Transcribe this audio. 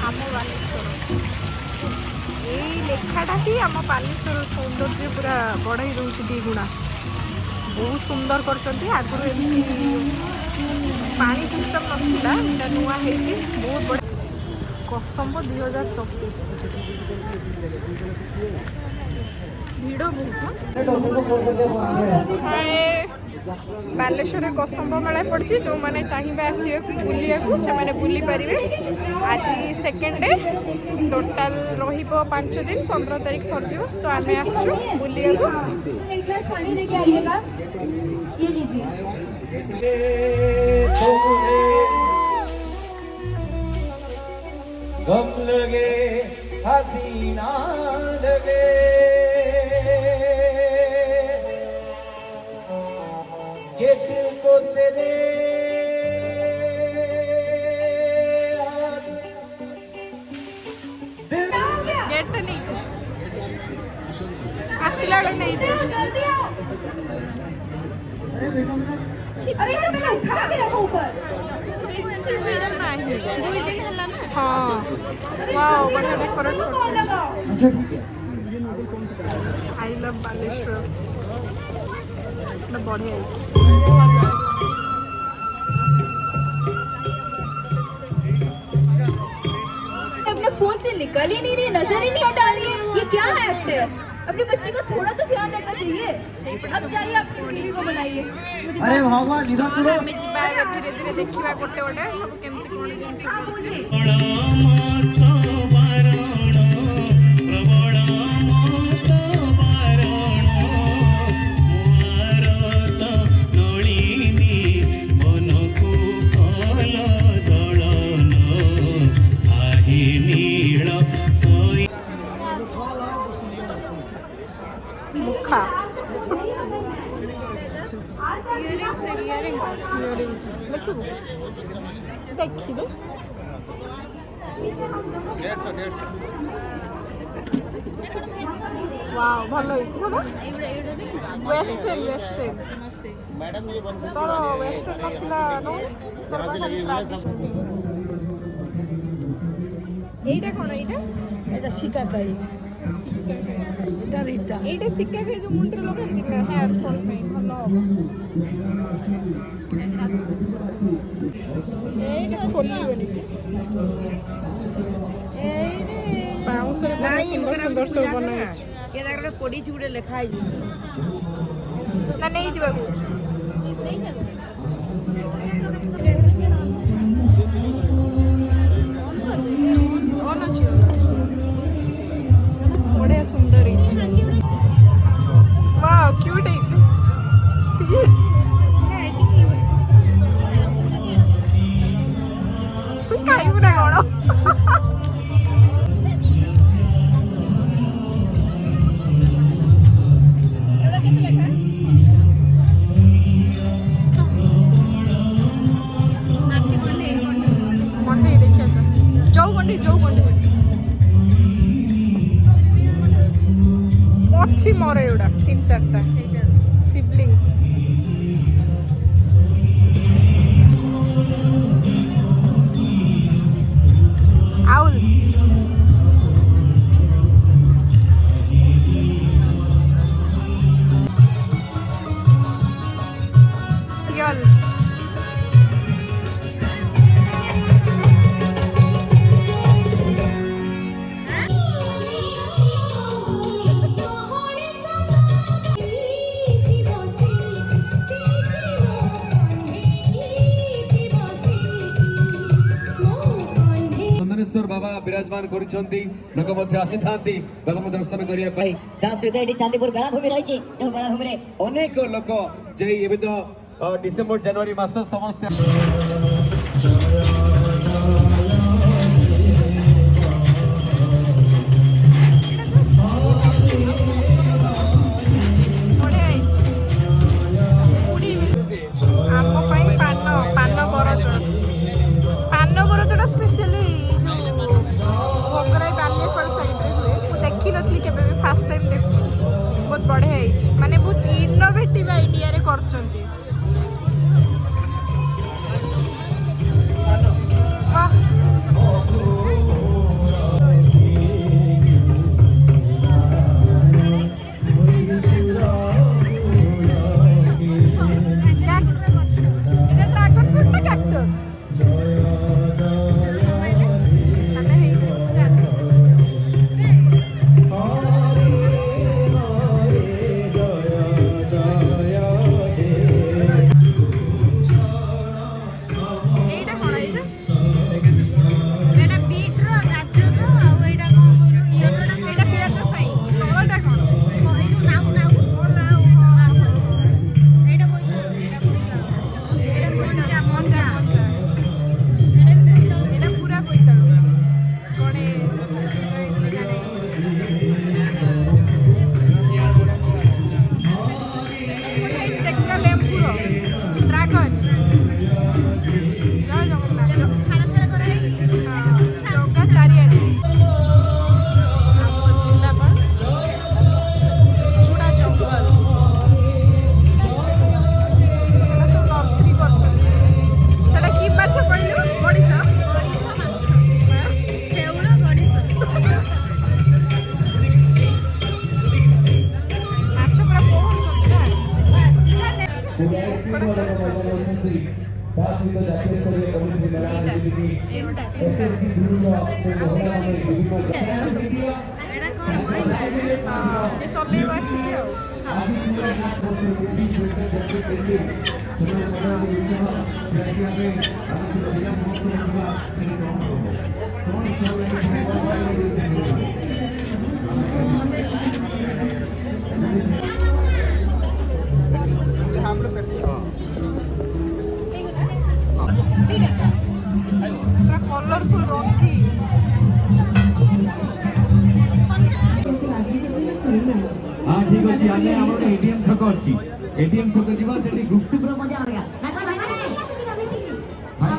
आम बालेश्वर यही लेखाटा ही आम बालेश्वर सौंदर्य पूरा बढ़ई दूसरी दी गुणा बहुत सुंदर कर आगुरी एमती पानी सिस्टम नाला यहाँ नुआ है बहुत बढ़िया कसम्ब 2024 भिड़ बहुत बालेश्वर कसम्ब मेला पड़ी जो मैंने चाहिए आसवे बुलिया से बुली पारे आज सेकेंड डे टोटाल रो5 दिन 15 तारीख सरज तो आम आसु बुलिया गम लगे हसीना लगे के दिल को तेरे गेट तो नहीं आसला नहीं अरे यार मैंने उठा के रखा ऊपर 2 दिन हला ना हां वाओ बढ़िया डेकोरेट करछ आई लव बालेश्वर ना बढ़िया अपने फोन से निकल ही नहीं रही नजर ही नहीं हटा रही है ये क्या है आपने अपने बच्चे का थोड़ा तो ध्यान रखना चाहिए अब जाइए अपनी टीवी को बनाइए अरे भगवान हमें धीरे धीरे देखा गोटे गोटे सब केमती कोन जिंस मुखा इयरिंग्स देखी दो वाओ भलो वेस्टर्न वेस्टर्न तोर वेस्टर्न नथिला नो तोर एटा कोन एटा शिकाकाई এইটা শিক্ষা খেয়ে যে মুন্ডে লগান্তি না হেয়ার ফল ପାଇଁ ଭଲ ହବ এইটা ଖୋଲିବନି এইରେ ବାଉଁଶରେ ସୁନ୍ଦର ସୁନ୍ଦର ସବୁ ବନା ହେଇଛି ଏ ଜାଗାରେ ପଡିଛି ଗୋଟେ ଲେଖା ହେଇଛି ନା ନେଇ ଯିବାକୁ ନେଇ ଚାଲ ଅନ୍ ଅଛି बड़े सुंदर वाह क्यूट है खाइबू ना कौन गंडे देखिए जो गंडे अच्छी मोर एवडा 3-4टा सिबलिंग आउल यल बाबा विराजमान करिसंती लोक मध्ये आसी थांती बाबा को दर्शन करिया पई ता सहित एटी चांदीपुर बेलाभूमि रही तो बेलाभूमि रे अनेक लोक जे एबे तो डिसेंबर जनवरी मास समस्त फर्स्ट टाइम देखु बहुत बढ़िया है माने बहुत इनोवेटिव आइडिया रे करछंती वाह ଚଲେଇବା ଟିକେ ଆଉ ପୁରା କଲରଫୁଲ ରଙ୍ଗୀ हाँ ठीक अच्छे आम एटीएम छक अच्छी एटीएम छक जीवा से गुपचुप मजा आएगा ना कौन भाई हाँ